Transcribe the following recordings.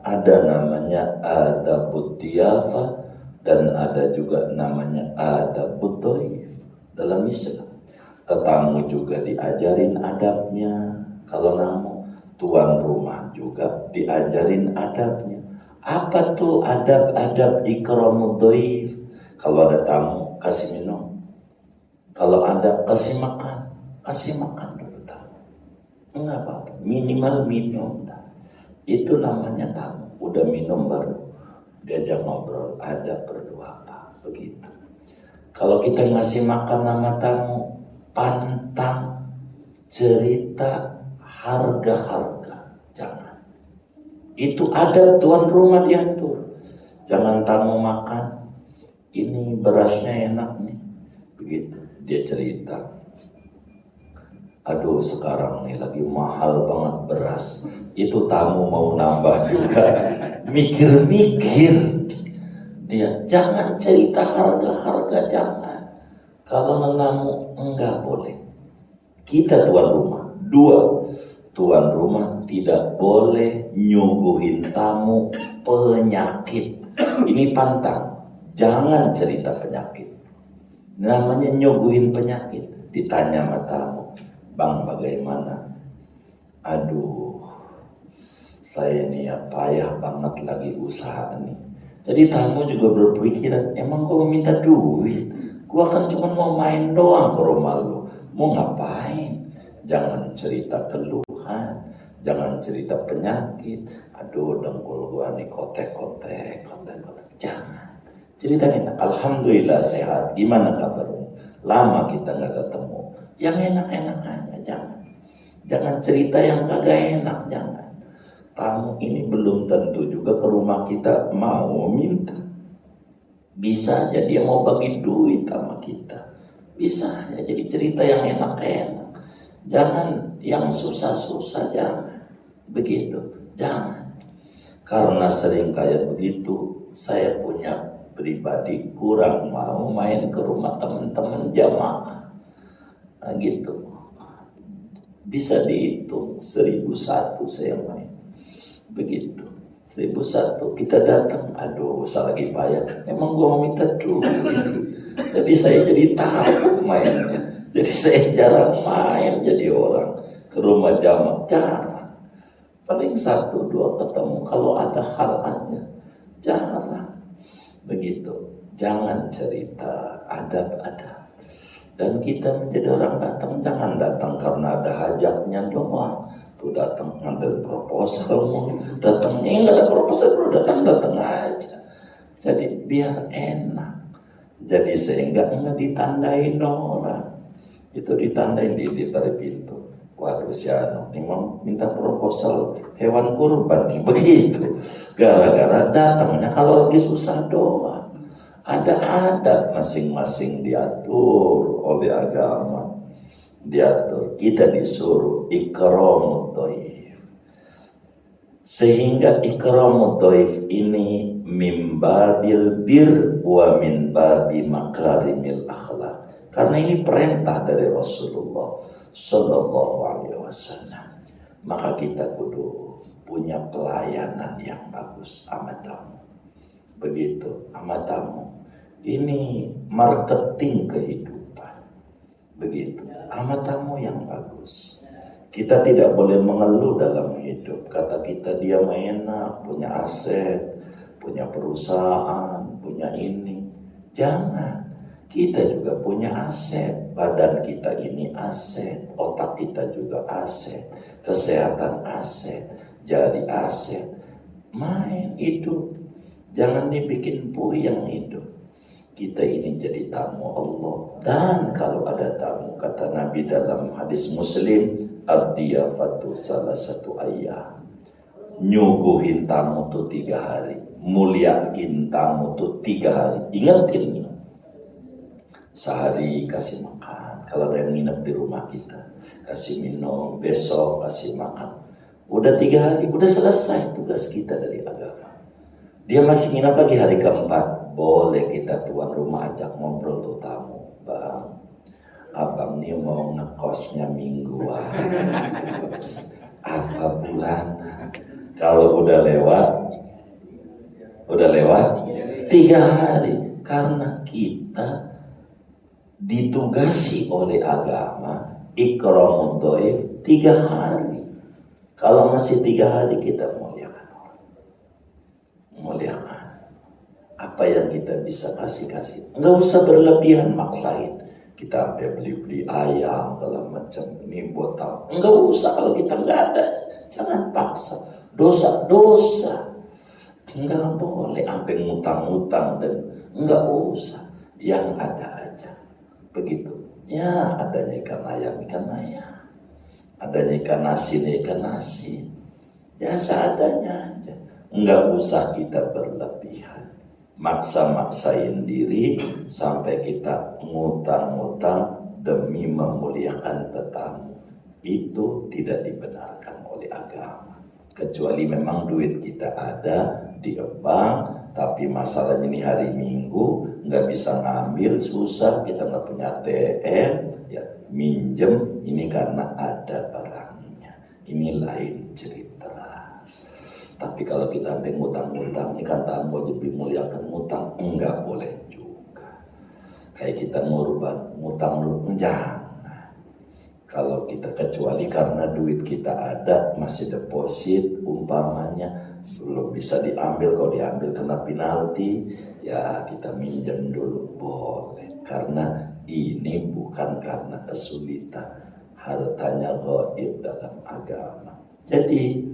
ada namanya adabud diyafah dan ada juga namanya adabud dhaif dalam Islam. Tetamu juga diajarin adabnya. Kalau namu tuan rumah juga diajarin adabnya. Apa tuh adab-adab ikramud dhaif? Kalau ada tamu kasih minum. Kalau ada kasih makan dulu tamu. Enggak apa-apa, minimal minum. Itu namanya tamu. Udah minum baru diajak ngobrol, ada perlu apa, begitu. Kalau kita ngasih makan nama tamu, pantang cerita harga-harga, jangan. Itu ada tuan rumah diatur. Jangan tamu makan, ini berasnya enak nih, begitu. Dia cerita, aduh sekarang nih lagi mahal banget beras. Itu tamu mau nambah juga, mikir-mikir. Dia jangan cerita harga-harga, jangan. Kalau menamu enggak boleh. Kita tuan rumah. 2, tuan rumah tidak boleh nyuguhin tamu penyakit. Ini pantang. Jangan cerita penyakit. Namanya nyuguhin penyakit. Ditanya sama tamu, Bang bagaimana? Aduh, saya nih ya payah banget lagi usaha nih. Jadi tamu juga berpikiran, emang gua minta duit? Gua kan cuma mau main doang ke rumah lu. Mau ngapain? Jangan cerita keluhan, jangan cerita penyakit. Aduh dengkul gua nih kotek-kotek. Jangan. Cerita enak, alhamdulillah sehat. Gimana kabarmu? Lama kita nggak ketemu. Yang enak-enak aja, jangan cerita yang kagak enak, jangan. Tamu ini belum tentu juga ke rumah kita mau minta. Bisa aja dia mau bagi duit sama kita. Bisa aja, jadi cerita yang enak-enak. Jangan yang susah-susah, jangan. Begitu, jangan. Karena sering kayak begitu, saya punya pribadi kurang mau main ke rumah teman-teman jamaah. Nah gitu. Bisa dihitung 1001 saya main. Begitu. 1001 kita datang. Aduh, saya lagi payah. Emang gua mau minta duit. Jadi saya jadi takut mainnya. Jadi saya jarang main jadi orang ke rumah jamaah. Jarang. Paling 1-2 ketemu kalau ada hal aja. Jarang. Begitu. Jangan cerita adab-adab. Dan kita menjadi orang datang, jangan datang karena ada hajatnya doang. Tuh datang ngambil proposal, datangnya nggak ada proposal, lu datang aja. Jadi biar enak. Jadi sehingga enggak ditandain orang. Itu ditandain di pintu. Waduh si Anu, ini mau minta proposal hewan kurban nih, begitu. Gara-gara datangnya kalau lagi susah doang. Ada adab masing-masing diatur oleh agama. Diatur, kita disuruh ikramud dhaif. Sehingga ikramud dhaif ini min babil bir wa min babi makarimil akhlak. Karena ini perintah dari Rasulullah sallallahu alaihi wasallam. Maka kita kudu punya pelayanan yang bagus sama tamu. Begitu sama tamu. Ini marketing kehidupan. Begitu. Sama tamu yang bagus. Kita tidak boleh mengeluh dalam hidup. Kata kita dia enak, punya aset, punya perusahaan, punya ini. Jangan. Kita juga punya aset. Badan kita ini aset. Otak kita juga aset. Kesehatan aset. Jari aset. Main hidup. Jangan dibikin puyeng hidup. Kita ini jadi tamu Allah. Dan kalau ada tamu, kata Nabi dalam hadis Muslim, ad-diyafatu salah satu ayat. Nyuguhin tamu tuh 3 hari. Muliakin tamu tuh 3 hari. Ingatin nih. Sehari kasih makan. Kalau ada yang nginep di rumah kita, kasih minum. Besok kasih makan. Udah 3 hari, udah selesai tugas kita dari agama. Dia masih nginep lagi hari keempat. Boleh kita tuan rumah ajak ngobrol tuh tamu. Bang, abang nih mau ngekosnya mingguan. Apa bulanan? Kalau udah lewat, Udah lewat 3 hari karena kita ditugasi oleh agama ikramun dhaif 3 hari. Kalau masih 3 hari kita muliakan orang, muliakan apa yang kita bisa kasih. Nggak usah berlebihan maksain. Kita sampai beli ayam segala macam ini buat tahu. Nggak usah kalau kita nggak ada. Jangan paksa. Dosa. Nggak boleh sampai ngutang-ngutang dan nggak usah. Yang ada aja. Begitu. Ya adanya ikan ayam. Adanya ikan nasi. Ya seadanya aja. Nggak usah kita berlebihan. Maksa-maksain diri sampai kita ngutang-ngutang demi memuliakan tetamu. Itu tidak dibenarkan oleh agama. Kecuali memang duit kita ada di bank, tapi masalahnya ini hari Minggu nggak bisa ngambil, susah, kita nggak punya ATM, ya minjem, ini karena ada barangnya. Ini lain cerita. Tapi kalau kita sampai ngutang-ngutang, ini kan tamu wajib dimuliakan, ngutang enggak boleh juga. Kayak kita ngutang jangan. Kalau kita kecuali karena duit kita ada, masih deposit umpamanya, belum bisa diambil, kalau diambil kena penalti, ya kita minjem dulu boleh. Karena ini bukan karena kesulitan, hartanya gaib dalam agama. Jadi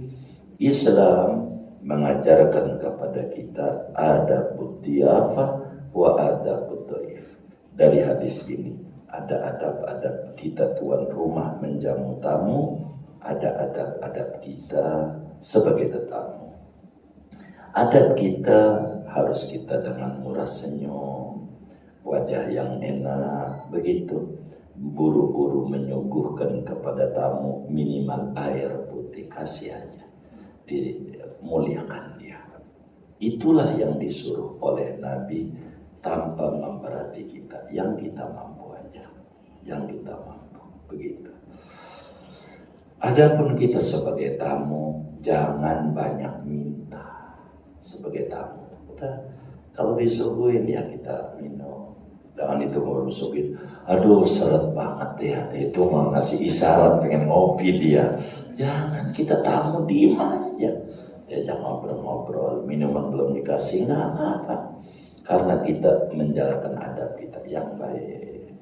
Islam mengajarkan kepada kita adabud dhiyafah wa adabud dhaif. Dari hadis ini ada adab-adab kita tuan rumah menjamu tamu, ada adab-adab kita sebagai tetamu. Adab kita harus kita dengan murah senyum, wajah yang enak, begitu. Buru-buru menyuguhkan kepada tamu minimal air putih, kasih aja. Dimuliakan dia. Itulah yang disuruh oleh Nabi tanpa memberati kita. Yang kita mampu aja. Yang kita mampu. Begitu. Adapun kita sebagai tamu, jangan banyak minta. Sebagai tamu, udah kalau disuguhin ya kita minum. Jangan itu mau disuguhin. Aduh seret banget ya. Itu mau ngasih isyarat pengen ngopi dia. Jangan, kita tamu diem aja. Diajak ngobrol-ngobrol, minuman belum dikasih, nggak apa-apa. Karena kita menjalankan adab kita yang baik.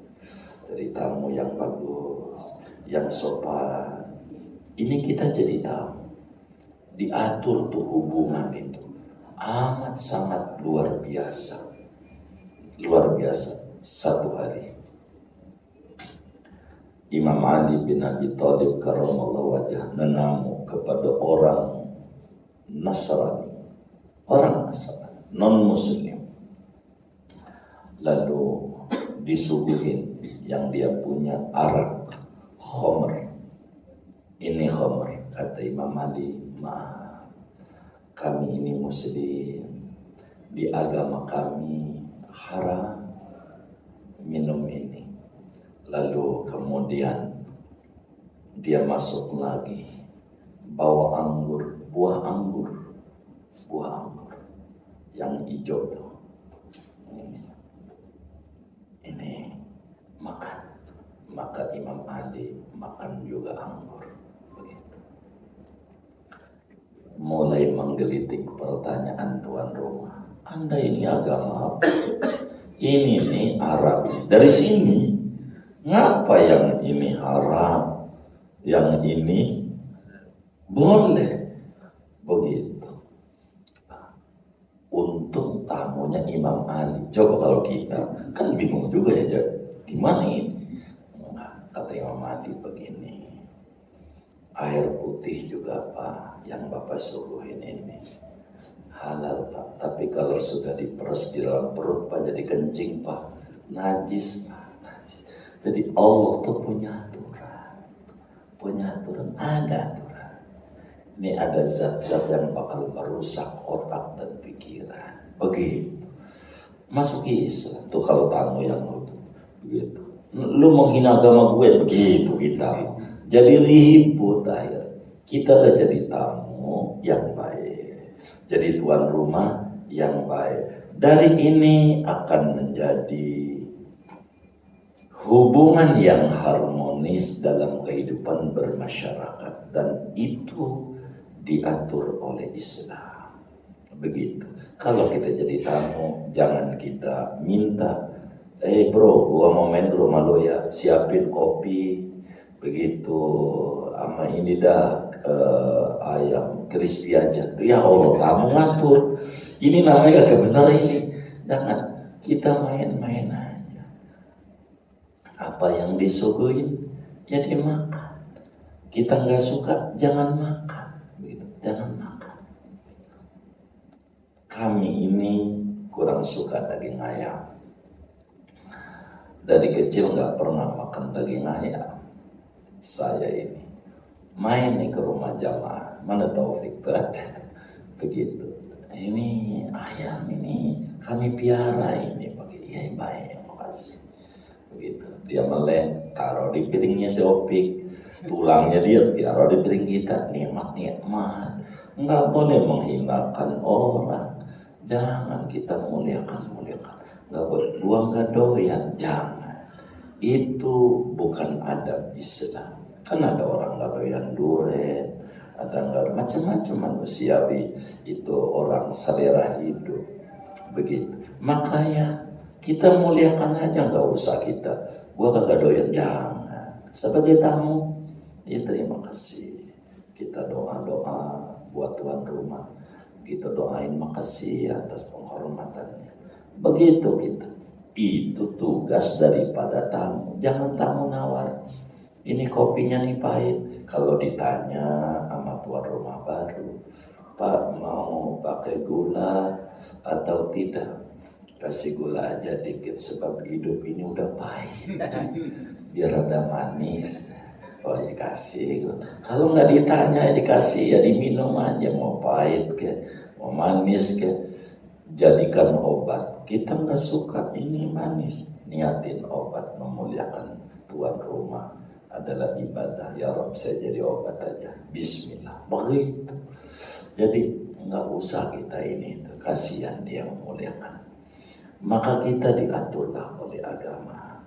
Jadi tamu yang bagus, yang sopan. Ini kita jadi tamu. Diatur tuh hubungan itu. Amat sangat luar biasa. Luar biasa. Satu hari Imam Ali bin Abi Thalib karramallahu wajhah menamu kepada orang Nasrani, non muslim. Lalu disuguhin yang dia punya arak, khamr. Ini khamr, kata Imam Ali, maaf, kami ini muslim, di agama kami haram minum ini. Lalu kemudian dia masuk lagi bawa anggur, buah anggur yang hijau tuh. Ini makan. Maka Imam Ali makan juga anggur. Begitu. Mulai menggelitik pertanyaan tuan rumah. Anda ini agama apa? Ini nih Arab. Dari sini ngapa yang ini haram, yang ini boleh? Begitu. Untung tamunya Imam Ali. Coba kalau kita kan bingung juga ya, gimana ini? Kata Imam Ali begini, air putih juga Pak yang Bapak suguhin ini halal Pak, tapi kalau sudah diperes di dalam perut Pak jadi kencing Pak, najis Pak, najis. Jadi Allah tuh punya aturan, ada aturan. Ini ada zat-zat yang bakal merusak otak dan pikiran. Begitu. Masuk Islam tuh kalau tamu yang itu begitu. Lu menghina agama gue, begitu kita. Jadi ribut akhir. Kita udah jadi tamu yang baik. Jadi tuan rumah yang baik. Dari ini akan menjadi hubungan yang harmonis dalam kehidupan bermasyarakat, dan itu diatur oleh Islam. Begitu. Kalau kita jadi tamu, jangan kita minta, bro, gua mau main ke rumah lo ya, siapin kopi, begitu, sama ini dah ayam crispy aja. Ya Allah, tamu ngatur. Ini namanya gak benar ini. Jangan, kita main-main aja. Apa yang disuguhin, ya dimakan. Kita nggak suka, jangan makan. Begitu, jangan makan. Kami ini kurang suka daging ayam. Dari kecil nggak pernah makan daging ayam. Saya ini main nih ke rumah jamaah, mana Taufik ada. Begitu. Ini ayam ini kami piara ini pakai ya baik, makasih. Begitu. Dia meleng, taruh di piringnya si Opik, tulangnya dia taruh di piring kita, nikmat. Enggak boleh menghinakan orang. Jangan kita muliakan. Enggak boleh buang gadoyan, jangan. Itu bukan adab Islam. Kan ada orang gadoyan duren, ada nggak macam-macam manusiawi, itu orang selera hidup. Begitu. Makanya kita muliakan aja, nggak usah kita gua kagak doyan, jangan. Sebagai tamu ya terima kasih, kita doa buat tuan rumah, kita doain makasih atas penghormatannya. Begitu kita. Itu tugas daripada tamu. Jangan tamu nawar, ini kopinya nih pahit. Kalau ditanya sama tuan rumah baru, Pak mau pakai gula atau tidak? Kasih gula aja dikit sebab hidup ini udah pahit. Biar ada manis. Oh ya kasih. Kalau nggak ditanya ya dikasih, ya diminum aja, mau pahit ke, mau manis ke. Jadikan obat. Kita nggak suka ini manis. Niatin obat, memuliakan tuan rumah adalah ibadah. Ya Rabb, saya jadi obat aja. Bismillah. Begitu. Jadi nggak usah kita ini, kasihan dia memuliakan. Maka kita diaturlah oleh agama.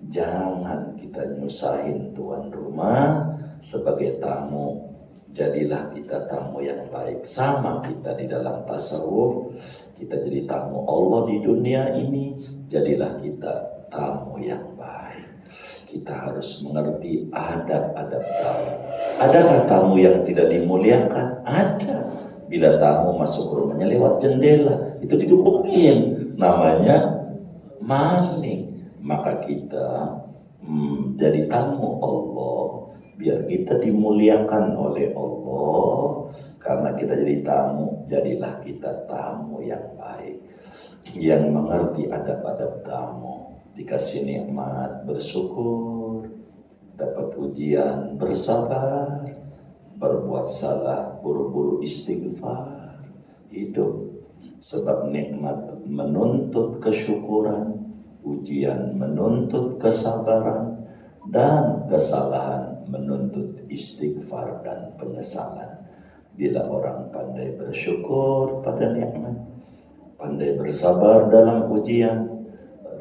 Jangan kita nyusahin tuan rumah sebagai tamu. Jadilah kita tamu yang baik. Sama kita di dalam tasawuf, kita jadi tamu Allah di dunia ini. Jadilah kita tamu yang baik. Kita harus mengerti adab-adab tamu. Adakah tamu yang tidak dimuliakan? Ada. Bila tamu masuk rumahnya lewat jendela, itu digebukin, namanya maling. Maka kita jadi tamu Allah, biar kita dimuliakan oleh Allah. Karena kita jadi tamu, jadilah kita tamu yang baik, yang mengerti adab-adab tamu. Dikasih nikmat, bersyukur. Dapat ujian, bersabar. Berbuat salah, buru-buru istighfar. Hidup. Sebab nikmat menuntut kesyukuran, ujian menuntut kesabaran, dan kesalahan menuntut istighfar dan penyesalan. Bila orang pandai bersyukur pada nikmat, pandai bersabar dalam ujian,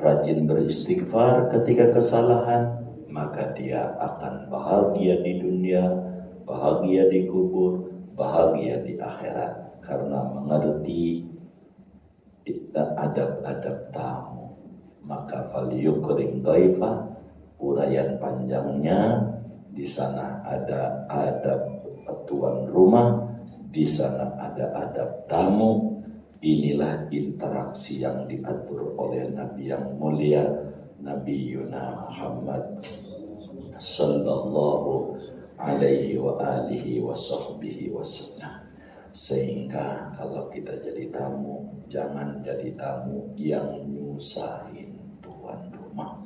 rajin beristighfar ketika kesalahan, maka dia akan bahagia di dunia, bahagia di kubur, bahagia di akhirat. Karena mengerti adab-adab tamu. Maka falyukrim dhaifa, uraian panjangnya, di sana ada adab tuan rumah, di sana ada adab tamu. Inilah interaksi yang diatur oleh Nabi yang mulia, Nabi Yuna Muhammad sallallahu alaihi wa alihi wa sahbihi wasallam. Sehingga kalau kita jadi tamu, jangan jadi tamu yang nyusahin tuan rumah,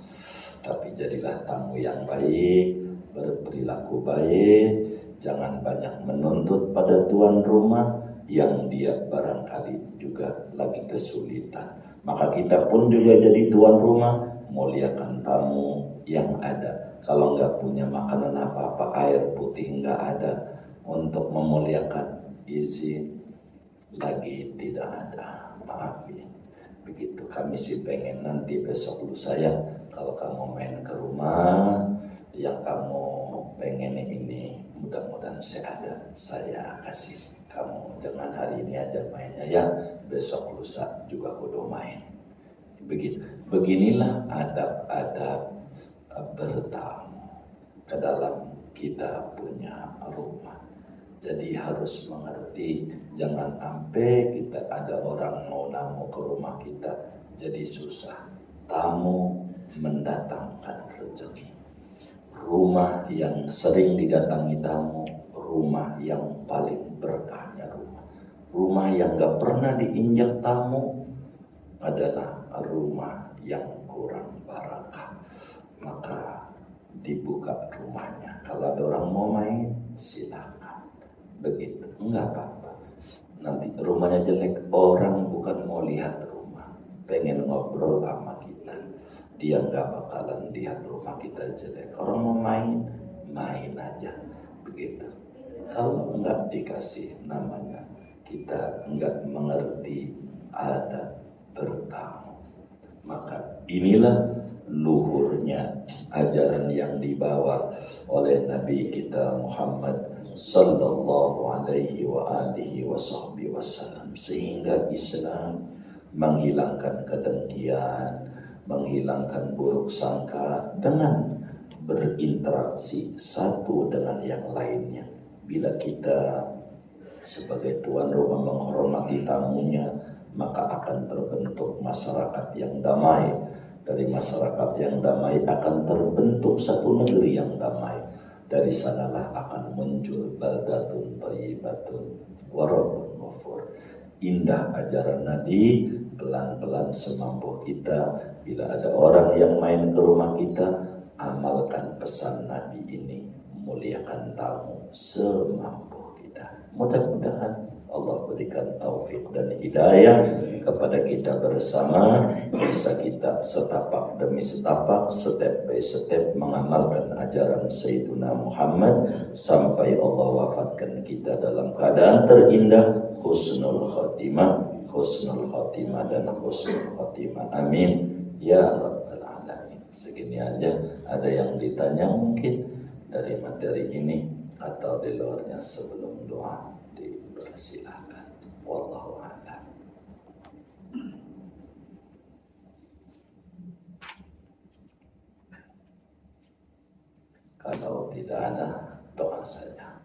tapi jadilah tamu yang baik, berperilaku baik. Jangan banyak menuntut pada tuan rumah yang dia barangkali juga lagi kesulitan. Maka kita pun juga jadi tuan rumah, muliakan tamu yang ada. Kalau nggak punya makanan apa-apa, air putih nggak ada, untuk memuliakan, izin lagi tidak ada. Maaf ya. Begitu, kami sih pengen nanti besok lusa ya, kalau kamu main ke rumah yang kamu pengen ini, mudah-mudahan saya kasih kamu. Jangan hari ini aja mainnya ya, besok lusa juga kudu main. Begitu. Beginilah adab-adab bertamu ke dalam kita punya rumah. Jadi harus mengerti, jangan sampai kita ada orang mau namu ke rumah kita jadi susah. Tamu mendatangkan rezeki. Rumah yang sering didatangi tamu, rumah yang paling berkahnya rumah. Rumah yang gak pernah diinjak tamu adalah rumah yang kurang barakah. Maka dibuka rumahnya. Kalau ada orang mau main, silakan. Begitu, enggak apa-apa. Nanti rumahnya jelek, orang bukan mau lihat rumah, pengen ngobrol sama kita. Dia enggak bakalan lihat rumah kita jelek. Orang mau main, main aja. Begitu. Kalau enggak dikasih, namanya kita enggak mengerti adat bertamu. Maka inilah luhurnya ajaran yang dibawa oleh Nabi kita Muhammad sallallahu alaihi wa alihi wasallam, sehingga Islam menghilangkan kedengkian, menghilangkan buruk sangka dengan berinteraksi satu dengan yang lainnya. Bila kita sebagai tuan rumah menghormati tamunya, maka akan terbentuk masyarakat yang damai. Dari masyarakat yang damai akan terbentuk satu negeri yang damai. Dari sanalah akan muncul baldatun thayyibatun wa rabbun ghafur. Indah ajaran Nabi, pelan-pelan semampu kita. Bila ada orang yang main ke rumah kita, amalkan pesan Nabi ini, muliakan tamu semampu kita. Mudah-mudahan Allah berikan taufik dan hidayah kepada kita bersama, bisa kita setapak demi setapak, step by step mengamalkan ajaran Sayyidina Muhammad sampai Allah wafatkan kita dalam keadaan terindah, husnul khatimah dan husnul khatimah. Amin ya rabbal alamin. Segini aja. Ada yang ditanya mungkin dari materi ini atau di luarnya sebelum doa? Silakan. Wallahu a'lam. Kalau tidak ada, doa saja.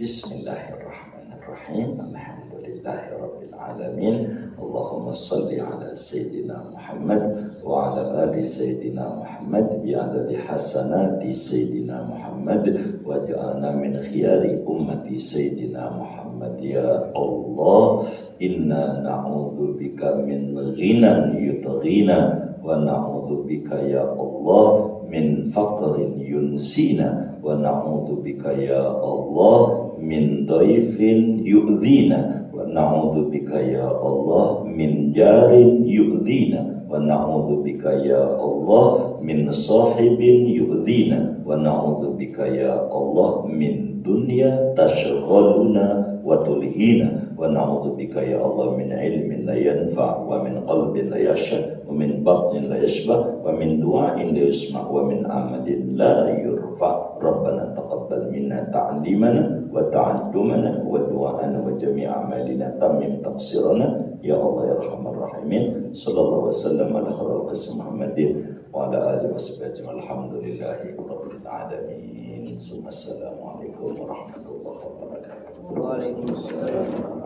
Bismillahirrahmanirrahim. Alhamdulillahirabbil alamin. Allahumma shalli ala sayyidina Muhammad wa ala ali sayyidina Muhammad bi adadi hasanati sayyidina Muhammad waj'alna min khiyari ummati sayyidina Muhammad. Ya Allah, inna na'udzu bika min ghinan yutghina wa na'udzu bika ya Allah min faqrin yunsina wa na'udzu bika ya Allah min dhaifin yu'dhina wa na'udzu bika ya Allah min jarin yu'dhina wa na'udzu bika ya Allah min sahibin yu'dhina wa na'udzu bika ya Allah min dunya tashghaluna wa tulhina wa na'udzu bika ya Allah min ilmin la yanfa' wa min qalbin la yashqa wa min batnin la yashba wa min du'ain la yusma' wa min amalin la yurfa. Rabbana taqabbal minna ta'limana wa ta'allumana wa du'ana wa jami' amalina tamim taqsirana ya Allah ya arhamar rahimin. Sallallahu wasallam ala khairil Muhammadin wa ala alihi washabbihi alhamdulillahi rabbil alamin. Assalamualaikum warahmatullahi wabarakatuh. Waalaikumsalam.